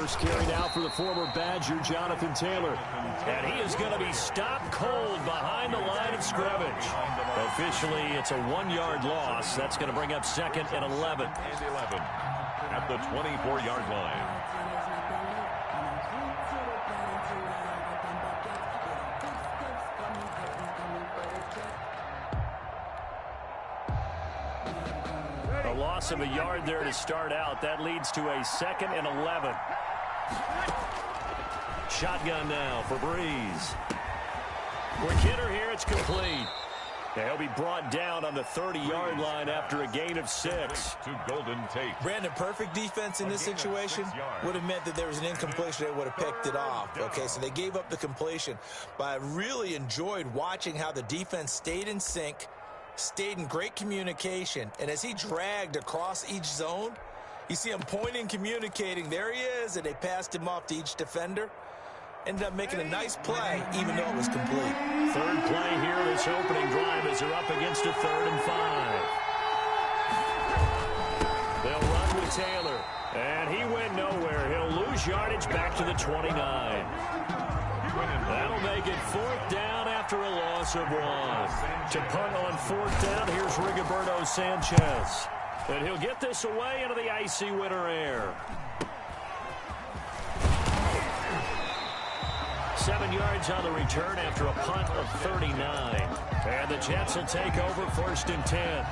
First carry now for the former Badger, Jonathan Taylor. And he is going to be stopped cold behind the line of scrimmage. Officially, it's a 1-yard loss. That's going to bring up second and 11. And 11 at the 24-yard line. A loss of a yard there to start out. That leads to a second and 11. Shotgun now for Breeze. Quick hitter here. It's complete. He'll be brought down on the 30-yard line after a gain of 6. To Golden Tate. Brandon, perfect defense in this situation would have meant that there was an incompletion. They would have picked it off. Okay, so they gave up the completion. But I really enjoyed watching how the defense stayed in sync, stayed in great communication, and as he dragged across each zone, you see him pointing, communicating. There he is, and they passed him off to each defender. Ended up making a nice play, even though it was complete. Third play here this opening drive as they're up against a 3rd and 5. They'll run with Taylor, and he went nowhere. He'll lose yardage back to the 29. That'll make it 4th down after a loss of 1. To punt on 4th down, here's Rigoberto Sanchez. And he'll get this away into the icy winter air. 7 yards on the return after a punt of 39. And the Jets will take over 1st and 10.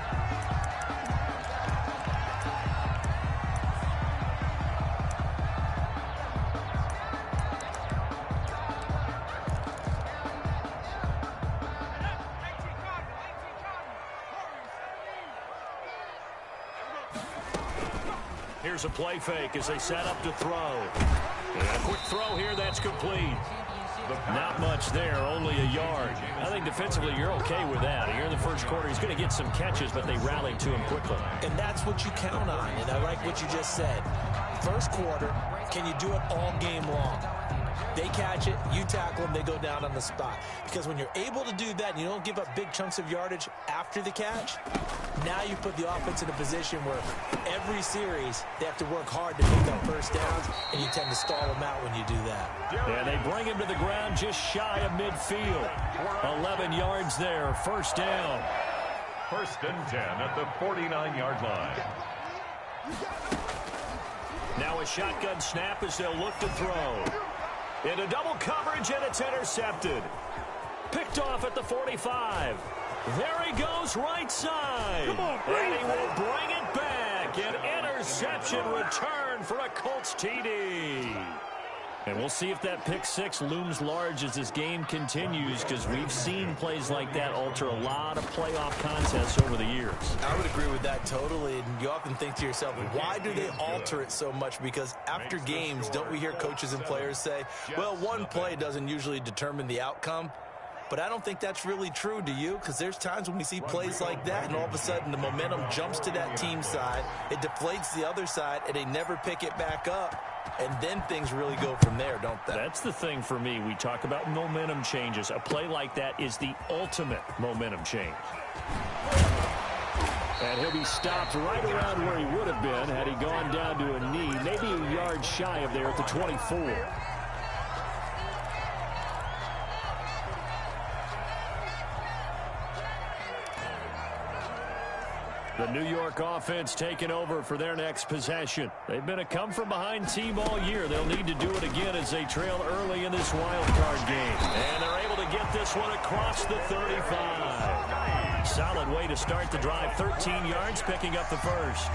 Here's a play fake as they set up to throw. And a quick throw here, that's complete. Not much there, only a yard. I think defensively you're okay with that. Here in the first quarter, he's going to get some catches, but they rallied to him quickly. And that's what you count on, and I like what you just said. First quarter, can you do it all game long? They catch it, you tackle them, they go down on the spot. Because when you're able to do that and you don't give up big chunks of yardage after the catch, now you put the offense in a position where every series they have to work hard to pick up first downs, and you tend to stall them out when you do that. And they bring him to the ground just shy of midfield. 11 yards there, 1st down. 1st and 10 at the 49-yard line. Now a shotgun snap as they'll look to throw. Into double coverage, and it's intercepted. Picked off at the 45. There he goes, right side. And he will bring it back. An interception return for a Colts TD. And we'll see if that pick 6 looms large as this game continues, because we've seen plays like that alter a lot of playoff contests over the years. I would agree with that totally, and you often think to yourself, why do they alter it so much? Because after games, don't we hear coaches and players say, well, one play doesn't usually determine the outcome? But I don't think that's really true, do you? Because there's times when we see plays like that, and all of a sudden the momentum jumps to that team side, it deflates the other side, and they never pick it back up. And then things really go from there, don't they? That's the thing for me. We talk about momentum changes. A play like that is the ultimate momentum change. And he'll be stopped right around where he would have been had he gone down to a knee, maybe a yard shy of there at the 24. The New York offense taking over for their next possession. They've been a come-from-behind team all year. They'll need to do it again as they trail early in this wild card game. And they're able to get this one across the 35. Solid way to start the drive. 13 yards, picking up the first.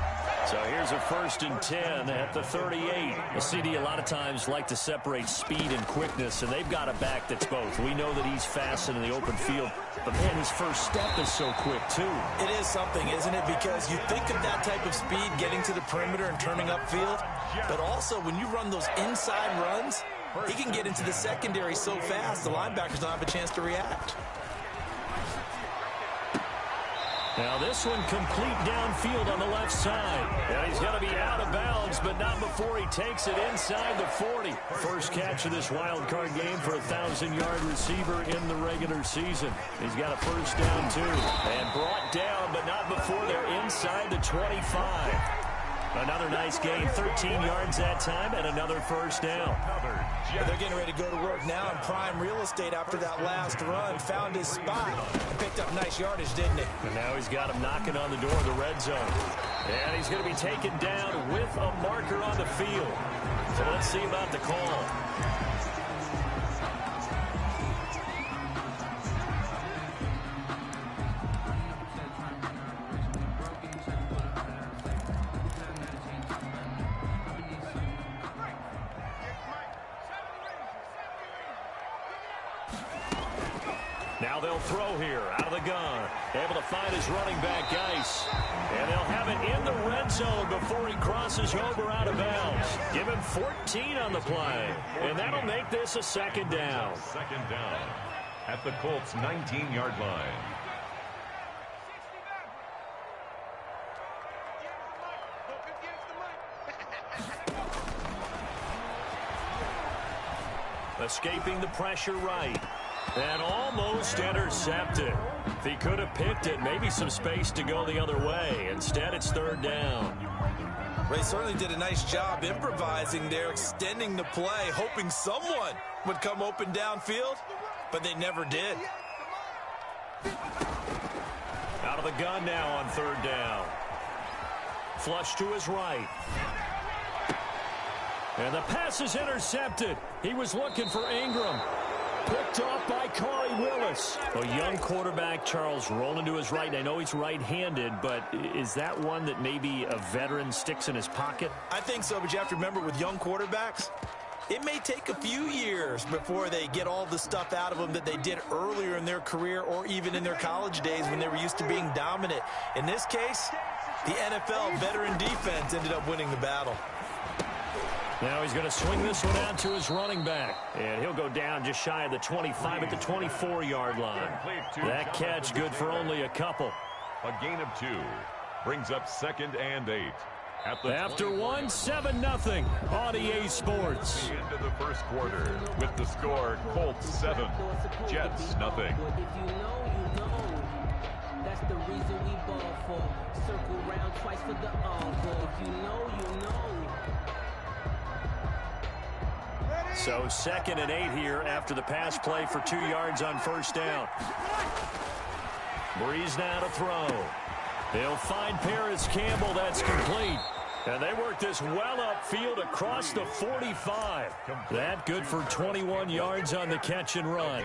So here's a 1st and 10 at the 38. The CD a lot of times like to separate speed and quickness, and they've got a back that's both. We know that he's fast in the open field, but man, his first step is so quick too. It is something, isn't it? Because you think of that type of speed getting to the perimeter and turning upfield, but also when you run those inside runs, he can get into the secondary so fast the linebackers don't have a chance to react. Now this one complete downfield on the left side. And he's going to be out of bounds, but not before he takes it inside the 40. First catch of this wild card game for a 1,000-yard receiver in the regular season. He's got a first down, too. And brought down, but not before they're inside the 25. Another nice gain, 13 yards that time, and another first down. They're getting ready to go to work now in prime real estate after that last run. Found his spot and picked up nice yardage, didn't he? And now he's got him knocking on the door of the red zone. And he's going to be taken down with a marker on the field. So let's see about the call. Now they'll throw here out of the gun. Able to find his running back, Geis. And they'll have it in the red zone before he crosses over out of bounds. Give him 14 on the play. And that'll make this a second down. Second down at the Colts' 19-yard line. Escaping the pressure right. And almost intercepted. If he could have picked it, maybe some space to go the other way. Instead, it's third down. They certainly did a nice job improvising there, extending the play, hoping someone would come open downfield, but they never did. Out of the gun now on third down. Flush to his right. And the pass is intercepted. He was looking for Ingram. Picked off by Corey Willis. A young quarterback, Charles, rolling to his right. I know he's right-handed, but is that one that maybe a veteran sticks in his pocket? I think so, but you have to remember with young quarterbacks, it may take a few years before they get all the stuff out of them that they did earlier in their career or even in their college days when they were used to being dominant. In this case, the NFL veteran defense ended up winning the battle. Now he's going to swing this one out to his running back. And he'll go down just shy of the 25 at the 24-yard line. That catch good for only a couple. A gain of 2 brings up 2nd and 8. After 1, 7-0 on EA Sports. The end of the first quarter with the score Colts 7, Jets 0. If you know, you know. That's the reason we ball for. Circle round twice for the all. If you know, you know. So 2nd and 8 here after the pass play for 2 yards on first down. Breeze now to throw. They'll find Paris Campbell. That's complete. And they work this well upfield across the 45. That good for 21 yards on the catch and run.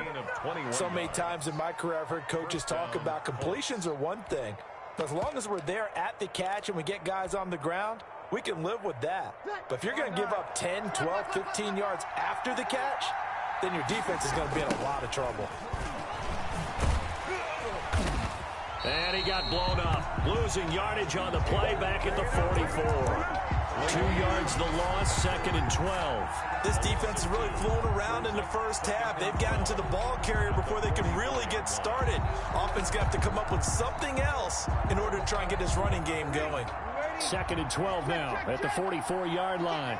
So many times in my career I've heard coaches talk about completions are one thing. But as long as we're there at the catch and we get guys on the ground, we can live with that. But if you're going to give up 10, 12, 15 yards after the catch, then your defense is going to be in a lot of trouble. And he got blown up. Losing yardage on the play back at the 44. 2 yards the loss, 2nd and 12. This defense has really flown around in the first half. They've gotten to the ball carrier before they can really get started. Offense got to come up with something else in order to try and get this running game going. 2nd and 12 now at the 44-yard line.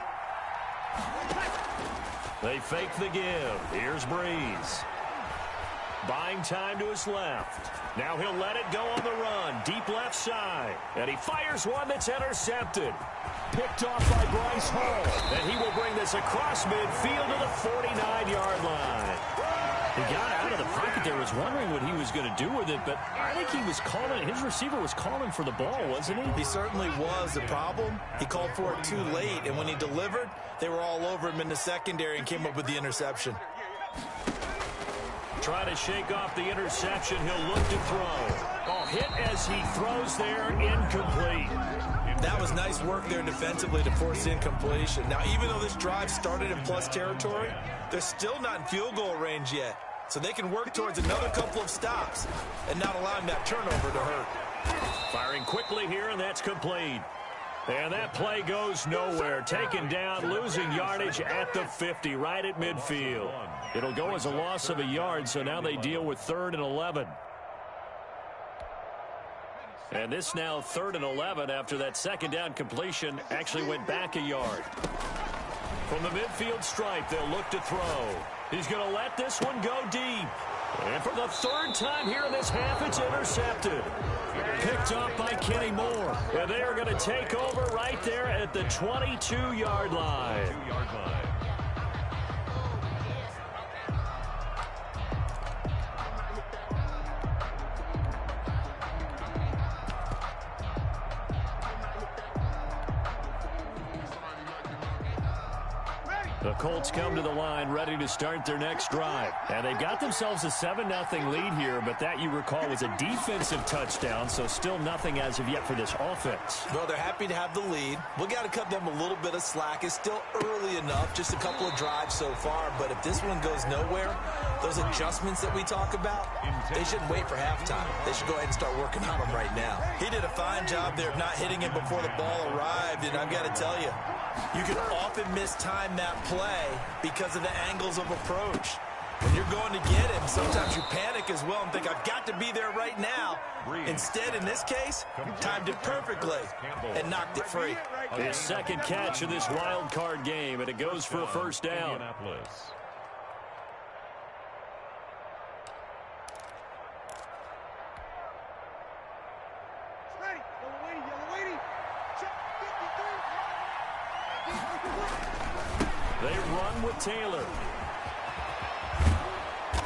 They fake the give. Here's Breeze. Buying time to his left. Now he'll let it go on the run. Deep left side. And he fires one that's intercepted. Picked off by Bryce Hall. And he will bring this across midfield to the 49-yard line. He got out of the pocket there, was wondering what he was going to do with it, but I think he was calling, his receiver was calling for the ball, wasn't he? He certainly was. The problem, he called for it too late, and when he delivered, they were all over him in the secondary and came up with the interception. Trying to shake off the interception, he'll look to throw. Oh, hit as he throws there, incomplete. That was nice work there defensively to force incompletion. Now, even though this drive started in plus territory, they're still not in field goal range yet. So they can work towards another couple of stops and not allowing that turnover to hurt. Firing quickly here, and that's complete. And that play goes nowhere. Taken down, losing yardage at the 50, right at midfield. It'll go as a loss of a yard, so now they deal with 3rd and 11. And this now 3rd and 11 after that second down completion actually went back a yard. From the midfield stripe, they'll look to throw. He's going to let this one go deep. And for the third time here in this half, it's intercepted. Picked up by Kenny Moore. And they are going to take over right there at the 22-yard line. The Colts come to the line ready to start their next drive. And they've got themselves a 7-0 lead here, but that, you recall, was a defensive touchdown, so still nothing as of yet for this offense. Well, they're happy to have the lead. We got to cut them a little bit of slack. It's still early enough, just a couple of drives so far, but if this one goes nowhere, those adjustments that we talk about, they shouldn't wait for halftime. They should go ahead and start working on them right now. He did a fine job there of not hitting him before the ball arrived, and I've got to tell you, you can often mistime that play because of the angles of approach. When you're going to get him, sometimes you panic as well and think, I've got to be there right now. Instead, in this case, timed it perfectly and knocked it free. His second catch of this wild card game, and it goes for a first down. They run with Taylor.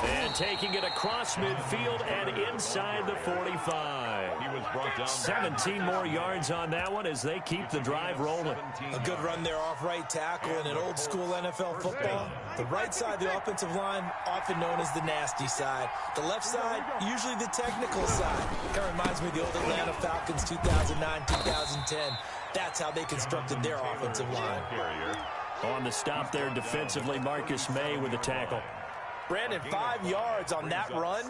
And taking it across midfield and inside the 45. He was brought down 17 more yards on that one as they keep the drive rolling. A good run there off right tackle in an old school NFL football. The right side of the offensive line, often known as the nasty side. The left side, usually the technical side. Kind of reminds me of the old Atlanta Falcons 2009, 2010. That's how they constructed their offensive line. On the stop there defensively, Marcus May with a tackle. Brandon, 5 yards on that run.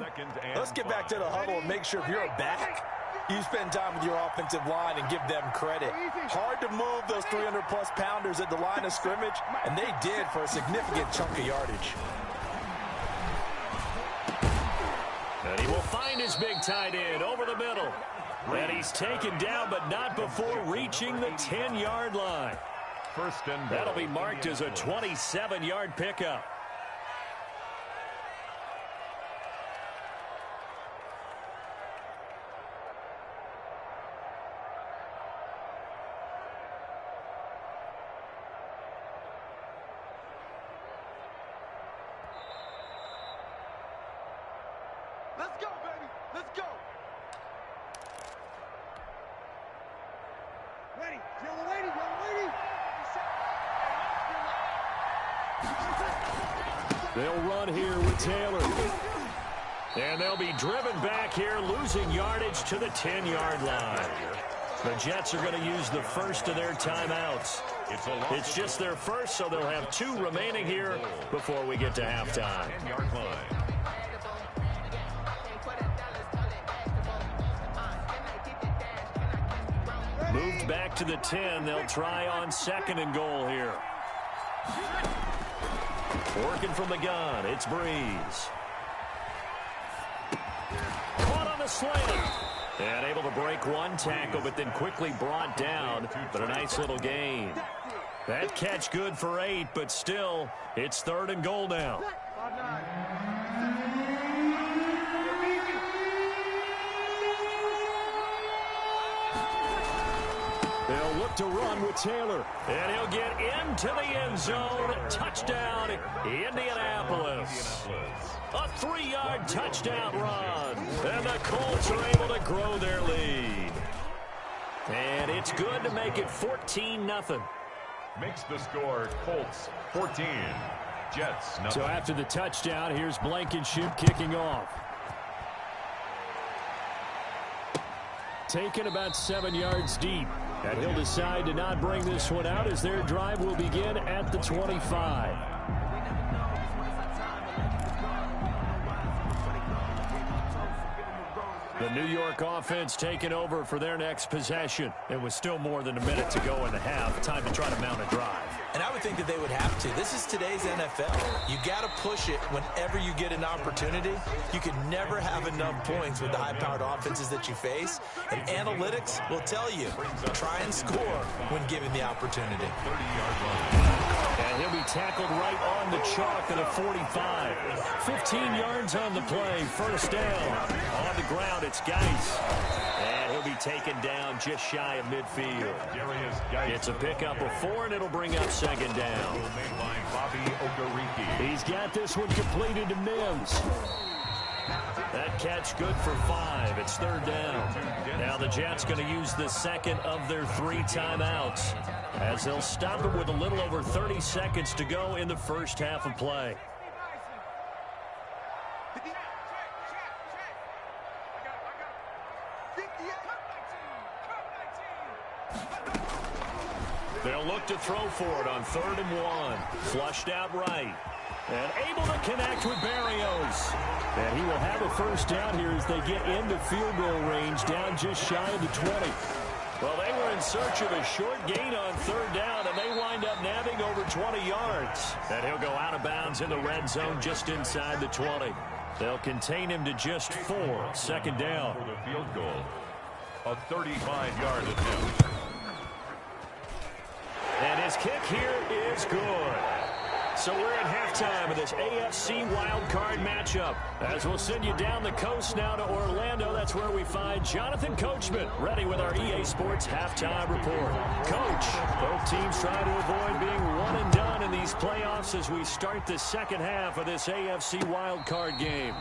Let's get back to the huddle and make sure if you're a back, you spend time with your offensive line and give them credit. Hard to move those 300-plus pounders at the line of scrimmage, and they did for a significant chunk of yardage. And he will find his big tight end over the middle. And he's taken down, but not before reaching the 10-yard line. First and that'll be marked as a 27-yard pickup. Let's go, baby. Let's go. Ready. Yellow lady. Yellow lady. They'll run here with Taylor. And they'll be driven back here, losing yardage to the 10-yard line. The Jets are going to use the first of their timeouts. It's just their first, so they'll have 2 remaining here before we get to halftime. 10-yard line. Moved back to the 10. They'll try on 2nd and goal here. Working from the gun, it's Breeze. Caught on the slant. And able to break one tackle, but then quickly brought down. But a nice little gain. That catch good for 8, but still, it's 3rd and goal now. They'll look to run with Taylor. And he'll get into the end zone. Touchdown, Indianapolis. A 3-yard touchdown run. And the Colts are able to grow their lead. And it's good to make it 14-0. Makes the score Colts 14. Jets nothing. So after the touchdown, here's Blankenship kicking off. Taken about 7 yards deep. And he'll decide to not bring this one out as their drive will begin at the 25. The New York offense taking over for their next possession. It was still more than a minute to go in the half. Time to try to mount a drive. And I would think that they would have to. This is today's NFL. You got to push it whenever you get an opportunity. You can never have enough points with the high-powered offenses that you face. And analytics will tell you, try and score when given the opportunity. And he'll be tackled right on the chalk at a 45. 15 yards on the play. First down. On the ground, it's Geis. And he'll be taken down just shy of midfield. It's a pickup of 4, and it'll bring up second down. He's got this one completed to Mims. That catch good for 5. It's third down. Now the Jets going to use the second of their 3 timeouts, as they'll stop it with a little over 30 seconds to go in the first half of play. They'll look to throw for it on 3rd and 1. Flushed out right. And able to connect with Barrios. And he will have a first down here as they get into field goal range, down just shy of the 20. Well, they were in search of a short gain on 3rd down, and they wind up nabbing over 20 yards. And he'll go out of bounds in the red zone just inside the 20. They'll contain him to just 4. Second down. For the field goal, a 35-yard attempt. And his kick here is good. So we're at halftime of this AFC wildcard matchup. As we'll send you down the coast now to Orlando, that's where we find Jonathan Coachman, ready with our EA Sports halftime report. Coach, both teams trying to avoid being one and done in these playoffs as we start the second half of this AFC wildcard game.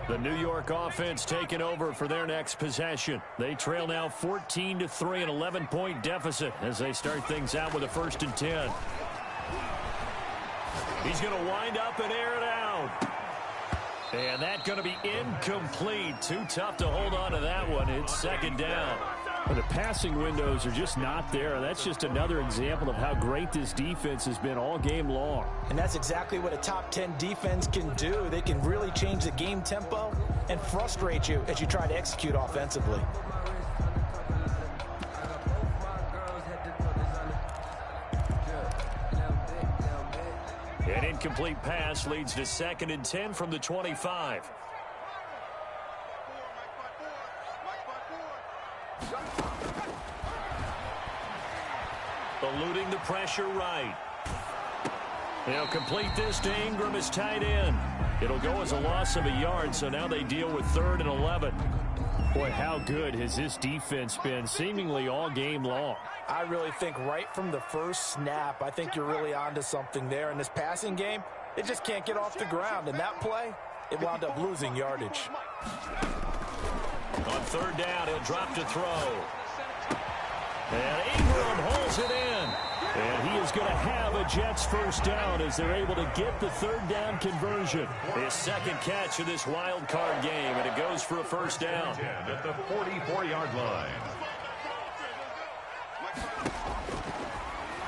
The New York offense taking over for their next possession. They trail now 14-3, an 11-point deficit as they start things out with a 1st and 10. He's going to wind up and air it out. And that's going to be incomplete. Too tough to hold on to that one. It's second down. Well, the passing windows are just not there. That's just another example of how great this defense has been all game long. And that's exactly what a top 10 defense can do. They can really change the game tempo and frustrate you as you try to execute offensively. An incomplete pass leads to 2nd and 10 from the 25. Eluding the pressure right. They'll complete this to Ingram as tight end. It'll go as a loss of a yard, so now they deal with 3rd and 11. Boy, how good has this defense been seemingly all game long? I really think right from the first snap, I think you're really onto something there. In this passing game, it just can't get off the ground. And that play, it wound up losing yardage. On 3rd down, he'll drop to throw. And Ingram holds it in. And he is going to have a Jets first down as they're able to get the 3rd down conversion. His 2nd catch of this wild card game, and it goes for a first down. At the 44-yard line.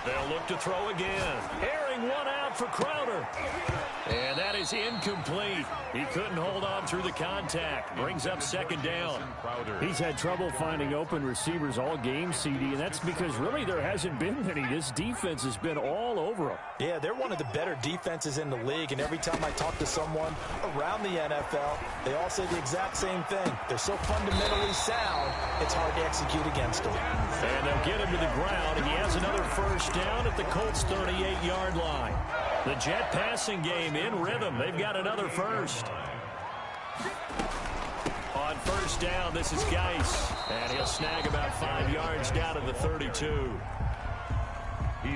They'll look to throw again. Airing one out for Crowder. And that is incomplete. He couldn't hold on through the contact. Brings up 2nd down. He's had trouble finding open receivers all game, CD, and that's because really there hasn't been any. This defense has been all over him. Yeah, they're one of the better defenses in the league, and every time I talk to someone around the NFL, they all say the exact same thing. They're so fundamentally sound, it's hard to execute against them. And they'll get him to the ground, and he has another first down at the Colts' 38-yard line. The Jet passing game in rhythm. They've got another first. On first down, this is Geis. And he'll snag about 5 yards down to the 32.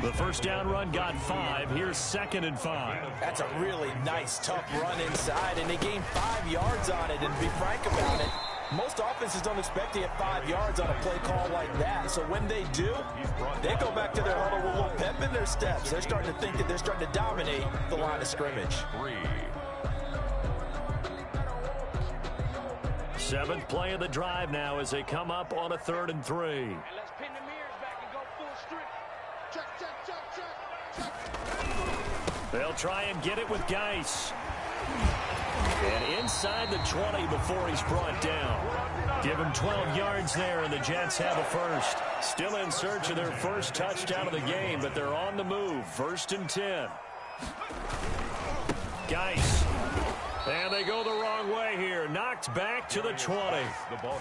The first down run got 5. Here's 2nd and 5. That's a really nice, tough run inside, and they gained 5 yards on it. And to be frank about it, most offenses don't expect to get 5 yards on a play call like that. So when they do, they go back to their huddle with a little pep in their steps. They're starting to think that they're starting to dominate the line of scrimmage. Seventh play of the drive now as they come up on a 3rd and 3. And let's pin the mirrors back and go full strength. Check. They'll try and get it with Geis. And inside the 20 before he's brought down. Give him 12 yards there, and the Jets have a first. Still in search of their first touchdown of the game, but they're on the move. 1st and 10. Geis. And they go the wrong way here. Knocked back to the 20.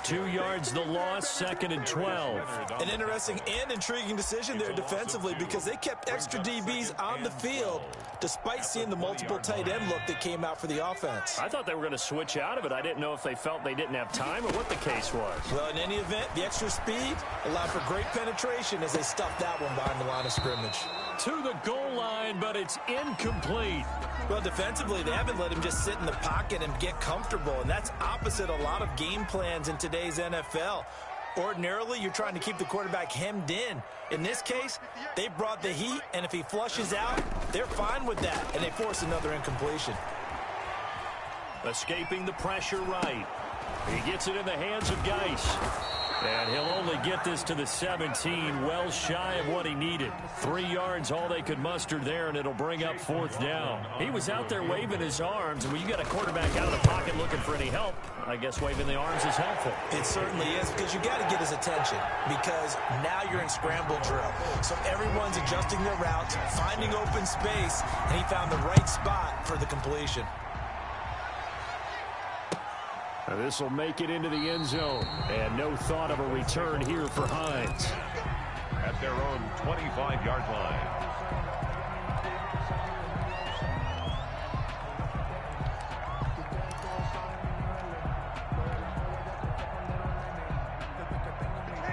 2 yards the loss, 2nd and 12. An interesting and intriguing decision there defensively because they kept extra DBs on the field despite seeing the multiple tight end look that came out for the offense. I thought they were going to switch out of it. I didn't know if they felt they didn't have time or what the case was. Well, in any event, the extra speed allowed for great penetration as they stuffed that one behind the line of scrimmage. To the goal line, but it's incomplete. Well, defensively, they haven't let him just sit in the pocket and get comfortable, and that's opposite a lot of game plans in today's NFL. Ordinarily, you're trying to keep the quarterback hemmed in. In this case, they brought the heat, and if he flushes out, they're fine with that, and they force another incompletion. Escaping the pressure right. He gets it in the hands of Geis. And he'll only get this to the 17, well shy of what he needed. 3 yards, all they could muster there, and it'll bring up 4th down. He was out there waving his arms, and when you got a quarterback out of the pocket looking for any help, I guess waving the arms is helpful. It certainly is, because you got to get his attention, because now you're in scramble drill. So everyone's adjusting their routes, finding open space, and he found the right spot for the completion. This will make it into the end zone, and no thought of a return here for Hines. At their own 25-yard line.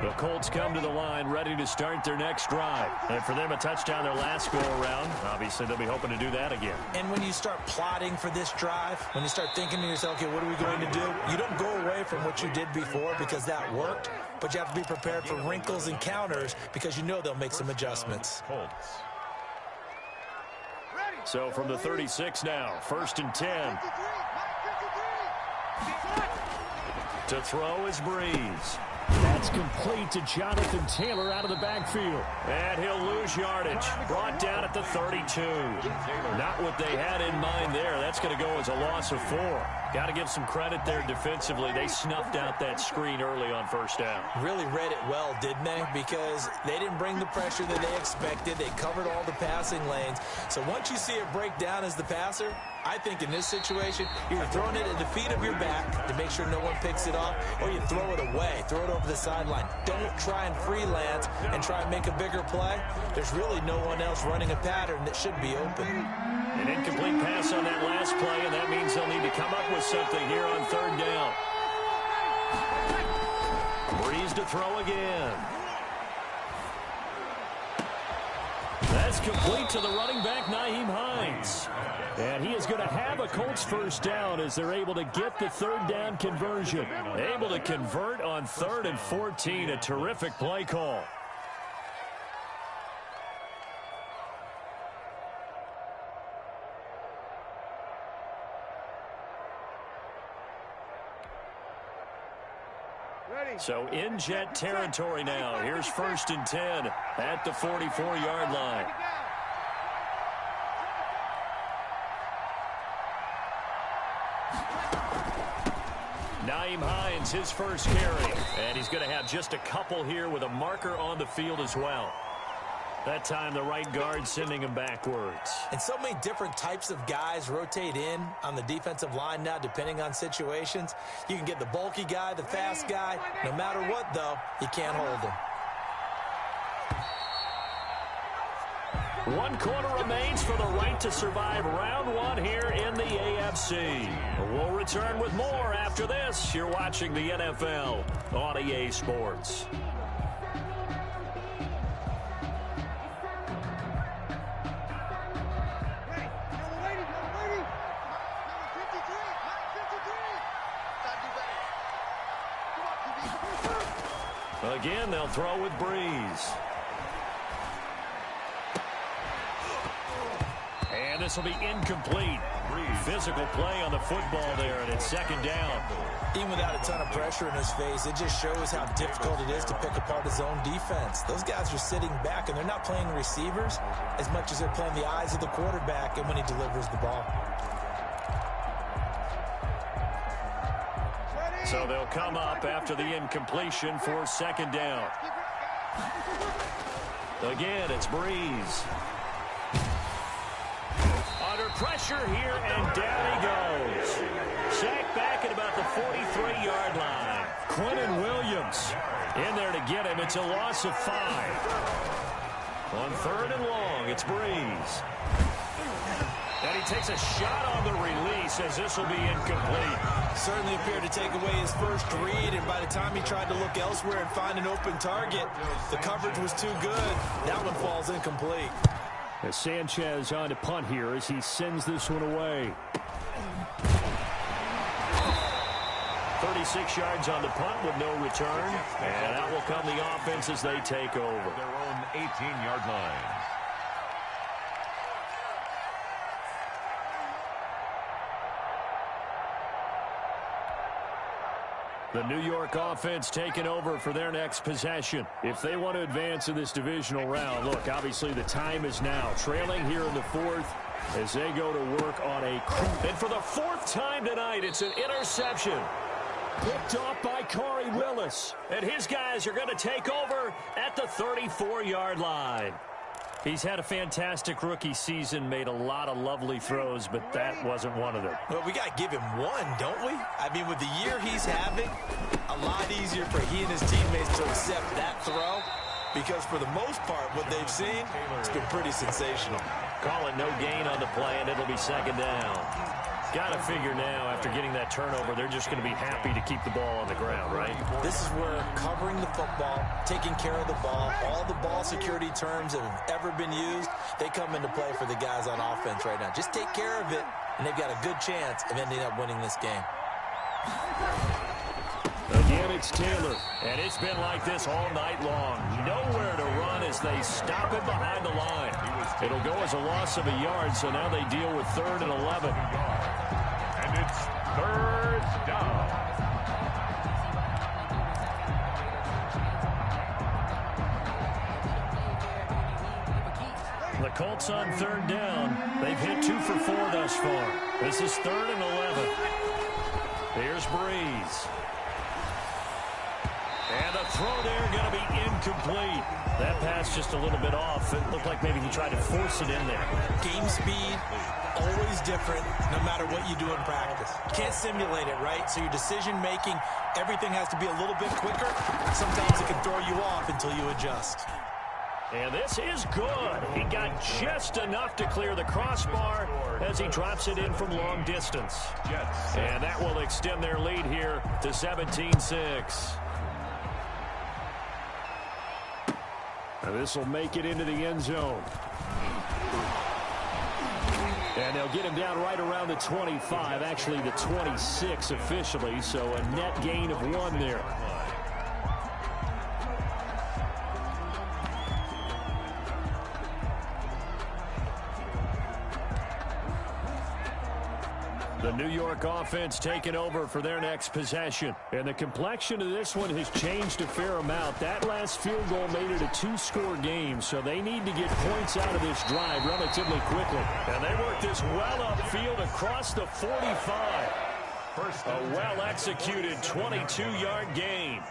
The Colts come to the line ready to start their next drive. And for them, a touchdown their last go-around. Obviously, they'll be hoping to do that again. And when you start plotting for this drive, when you start thinking to yourself, okay, what are we going to do? You don't go away from what you did before because that worked, but you have to be prepared for wrinkles and counters because you know they'll make some adjustments. Colts. So from the 36 now, 1st and 10. To throw is Breeze. That's complete to Jonathan Taylor out of the backfield. And he'll lose yardage. Brought down at the 32. Not what they had in mind there. That's going to go as a loss of 4. Got to give some credit there defensively. They snuffed out that screen early on 1st down. Really read it well, didn't they? Because they didn't bring the pressure that they expected. They covered all the passing lanes. So once you see it break down as the passer, I think in this situation, you're throwing it at the feet of your back to make sure no one picks it off, or you throw it away, throw it over the sideline. Don't try and freelance and try and make a bigger play. There's really no one else running a pattern that should be open. An incomplete pass on that last play, and that means they'll need to come up with something here on 3rd down. Breeze to throw again. That's complete to the running back, Nyheim Hines. And he is going to have a Colts 1st down as they're able to get the 3rd down conversion. Able to convert on 3rd and 14. A terrific play call. So in Jet territory now. Here's 1st and 10 at the 44-yard line. Nyheim Hines, his first carry. And he's going to have just a couple here with a marker on the field as well. That time the right guard sending him backwards. And so many different types of guys rotate in on the defensive line now depending on situations. You can get the bulky guy, the fast guy. No matter what, though, you can't hold him. 1 quarter remains for the right to survive round 1 here in the AFC. We'll return with more after this. You're watching the NFL on EA Sports. Again, they'll throw with Breeze. And this will be incomplete. Physical play on the football there, and it's second down. Even without a ton of pressure in his face, it just shows how difficult it is to pick apart his own defense. Those guys are sitting back, and they're not playing receivers as much as they're playing the eyes of the quarterback and when he delivers the ball. So they'll come up after the incompletion for second down. Again, it's Breeze. Under pressure here, and down he goes. Sacked back at about the 43-yard line. Quentin Williams In there to get him. It's a loss of 5. On third and long, it's Breeze. And he takes a shot on the release as this will be incomplete. Certainly appeared to take away his first read, and by the time he tried to look elsewhere and find an open target, the coverage was too good. That one falls incomplete. As Sanchez on to punt here as he sends this one away. 36 yards on the punt with no return. And out will come the offense as they take over. Their own 18-yard line. The New York offense taking over for their next possession. If they want to advance in this divisional round, look, obviously the time is now. Trailing here in the fourth as they go to work on a... And for the 4th time tonight, it's an interception. Picked off by Corey Willis. And his guys are going to take over at the 34-yard line. He's had a fantastic rookie season, made a lot of lovely throws, but that wasn't one of them. Well, we got to give him one, don't we? I mean, with the year he's having, a lot easier for he and his teammates to accept that throw, because for the most part, what they've seen, it's been pretty sensational. Calling no gain on the play, and it'll be second down. Got to figure now, after getting that turnover, they're just going to be happy to keep the ball on the ground, right? This is where covering the football, taking care of the ball, all the ball security terms that have ever been used, they come into play for the guys on offense right now. Just take care of it, and they've got a good chance of ending up winning this game. Again, it's Taylor. And it's been like this all night long. Nowhere to run as they stop him behind the line. It'll go as a loss of a yard, so now they deal with 3rd and 11. And it's 3rd down. The Colts on 3rd down. They've hit 2 for 4 thus far. This is 3rd and 11. Here's Breeze. And the throw there going to be incomplete. That pass just a little bit off. It looked like maybe he tried to force it in there. Game speed, always different, no matter what you do in practice. You can't simulate it, right? So your decision-making, everything has to be a little bit quicker. Sometimes it can throw you off until you adjust. And this is good. He got just enough to clear the crossbar as he drops it in from long distance. And that will extend their lead here to 17-6. This will make it into the end zone. And they'll get him down right around the 25, actually the 26 officially, so a net gain of 1 there. The New York offense taking over for their next possession. And the complexion of this one has changed a fair amount. That last field goal made it a 2-score game, so they need to get points out of this drive relatively quickly. And they work this well upfield across the 45. A well-executed 22-yard gain.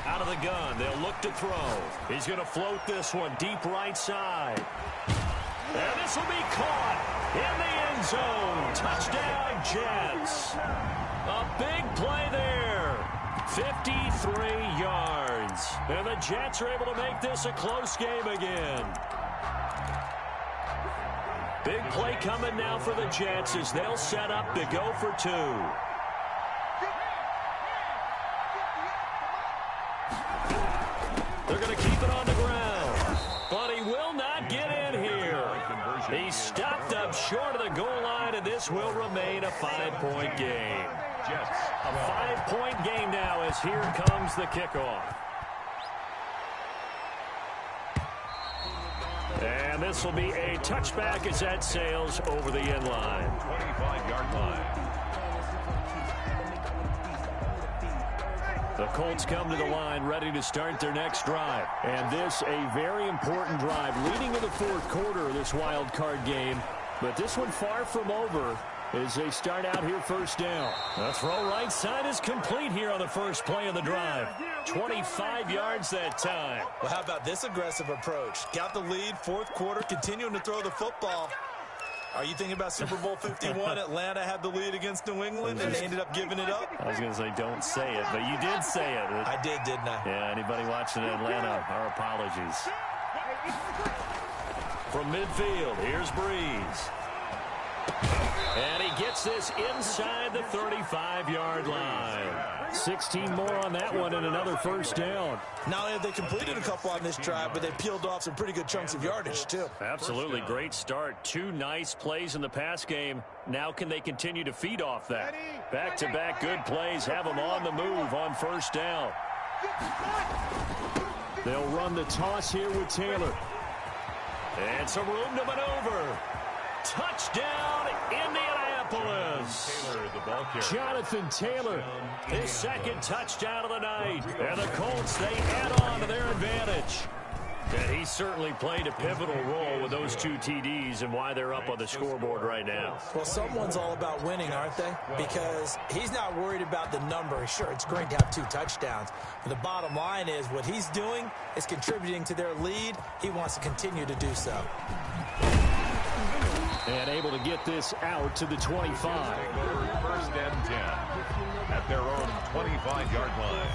Out of the gun, they'll look to throw. He's going to float this one deep right side. And this will be caught in the end zone. Touchdown, Jets. A big play there. 53 yards. And the Jets are able to make this a close game again. Big play coming now for the Jets as they'll set up to go for 2. They're going to keep it on the ground. But he will not get in here. He's stopped up short of the goal line, and this will remain a 5-point game. A 5-point game now as here comes the kickoff. And And this will be a touchback as that sails over the end line. 25-yard line. The Colts come to the line ready to start their next drive. And this a very important drive leading to the fourth quarter of this wild card game. But this one far from over as they start out here first down. The throw right side is complete here on the first play of the drive. 25 yards that time. Well, how about this aggressive approach? Got the lead, fourth quarter, continuing to throw the football. Are you thinking about Super Bowl 51? Atlanta had the lead against New England, and they ended up giving it up? I was going to say don't say it, but you did say it. I did, didn't I? Yeah, anybody watching Atlanta, our apologies. From midfield, here's Breeze. And he gets this inside the 35-yard line. 16 more on that one and another first down. Not only have they completed a couple on this drive, but they peeled off some pretty good chunks of yardage, too. Absolutely. Great start. 2 nice plays in the pass game. Now can they continue to feed off that? Back-to-back good plays have them on the move on first down. They'll run the toss here with Taylor. And some room to maneuver. Touchdown, Indianapolis. Taylor, the ball carrier. Jonathan Taylor, his second touchdown of the night. And the Colts, they add on to their advantage. And he certainly played a pivotal role with those 2 TDs and why they're up on the scoreboard right now. Well, someone's all about winning, aren't they? Because he's not worried about the number. Sure, it's great to have 2 touchdowns. But the bottom line is what he's doing is contributing to their lead. He wants to continue to do so. And able to get this out to the 25. First and 10 at their own 25-yard line.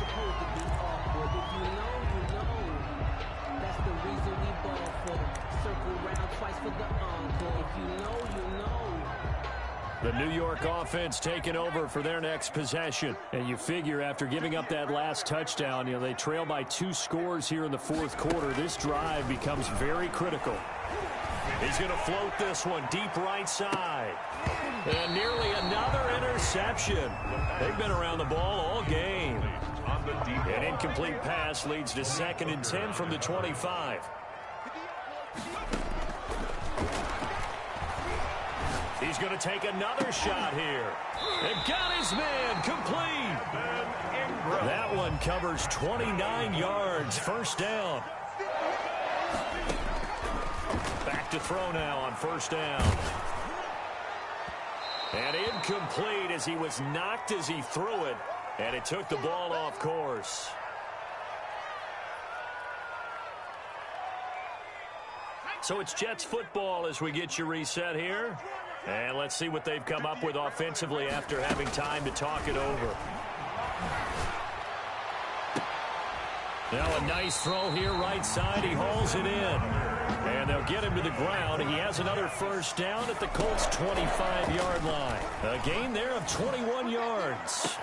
That's the reason we ball for. Circle round twice for the encore. If you know, you know. The New York offense taking over for their next possession. And you figure after giving up that last touchdown, they trail by 2 scores here in the fourth quarter. This drive becomes very critical. He's going to float this one deep right side. And nearly another interception. They've been around the ball all game. An incomplete pass leads to 2nd and 10 from the 25. He's going to take another shot here. And got his man complete. That one covers 29 yards. First down. Back to throw now on first down. And incomplete as he was knocked as he threw it. And it took the ball off course. So it's Jets football as we get you reset here. And let's see what they've come up with offensively after having time to talk it over. Now a nice throw here right side. He hauls it in. And they'll get him to the ground. He has another first down at the Colts' 25-yard line. A gain there of 21 yards.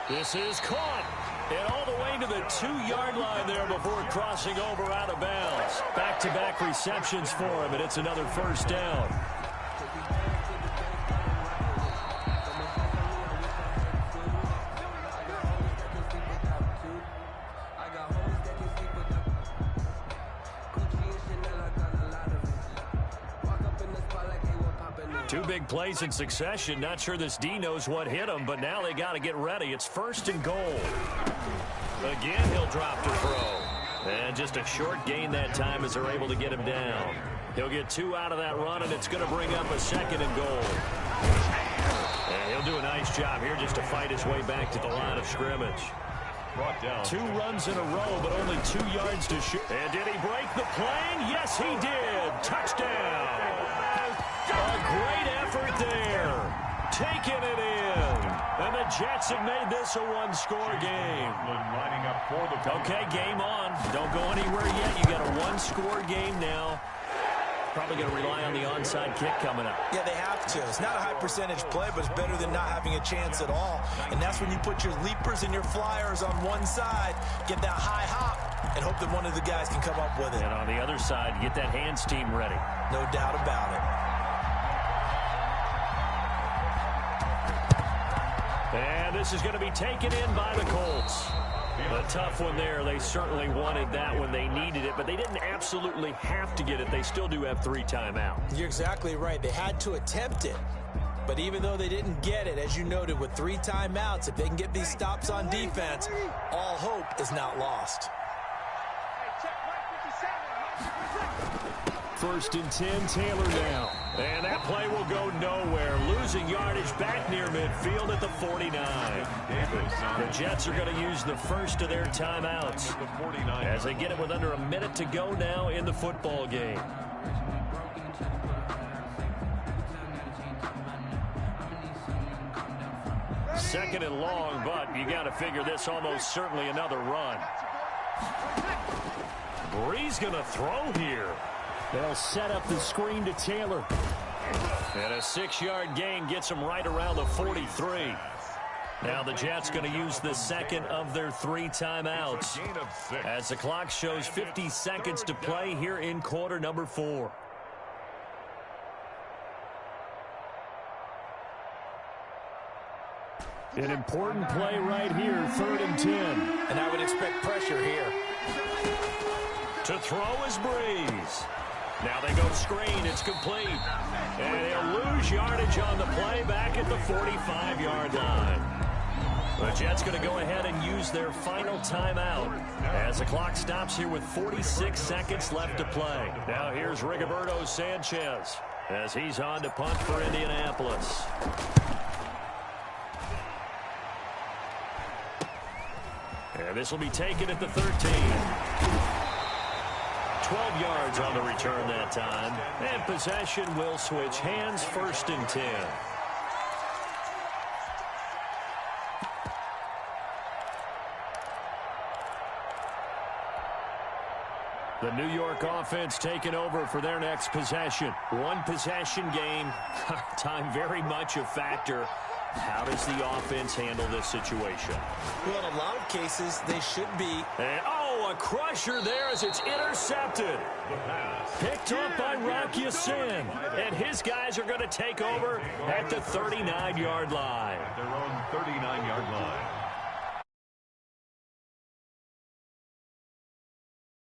This is caught. And all the way to the 2-yard line there before crossing over out of bounds. Back-to-back receptions for him, and it's another first down. Two big plays in succession. Not sure this D knows what hit him, but now they got to get ready. It's 1st and goal. Again, he'll drop to throw. And just a short gain that time as they're able to get him down. He'll get 2 out of that run, and it's going to bring up a 2nd and goal. And he'll do a nice job here just to fight his way back to the line of scrimmage. Brought down. 2 runs in a row, but only 2 yards to shoot. And did he break the plane? Yes, he did. Touchdown. A great effort there. Taking it in. And the Jets have made this a 1-score game. Lining up for the okay, game on. Don't go anywhere yet. You got a 1-score game now. Probably going to rely on the onside kick coming up. Yeah, they have to. It's not a high percentage play, but it's better than not having a chance at all. And that's when you put your leapers and your flyers on one side, get that high hop, and hope that one of the guys can come up with it. And on the other side, get that hands team ready. No doubt about it. And this is going to be taken in by the Colts. A tough one there. They certainly wanted that when they needed it, but they didn't absolutely have to get it. They still do have 3 timeouts. You're exactly right. They had to attempt it. But even though they didn't get it, as you noted, with 3 timeouts, if they can get these stops on defense, all hope is not lost. 1st and 10, Taylor now. And that play will go nowhere. Losing yardage back near midfield at the 49. The Jets are going to use the first of their timeouts as they get it with under a minute to go now in the football game. Second and long, but you got to figure this almost certainly another run. Bree's going to throw here. They'll set up the screen to Taylor. And a 6-yard gain gets them right around the 43. Now the Jets going to use the second of their 3 timeouts as the clock shows 50 seconds to play here in quarter number 4. An important play right here, 3rd and 10. And I would expect pressure here. To throw is Breeze. Now they go screen. It's complete. And they'll lose yardage on the play back at the 45-yard line. The Jets going to go ahead and use their final timeout as the clock stops here with 46 seconds left to play. Now here's Rigoberto Sanchez as he's on to punt for Indianapolis. And this will be taken at the 13. 12 yards on the return that time. And possession will switch hands, 1st and 10. The New York offense taking over for their next possession. 1 possession game. Time very much a factor. How does the offense handle this situation? Well, in a lot of cases, they should be. And, a crusher there as it's intercepted. Picked up by Rocky Sin. And his guys are going to take over at the 39-yard line. Their own 39-yard line.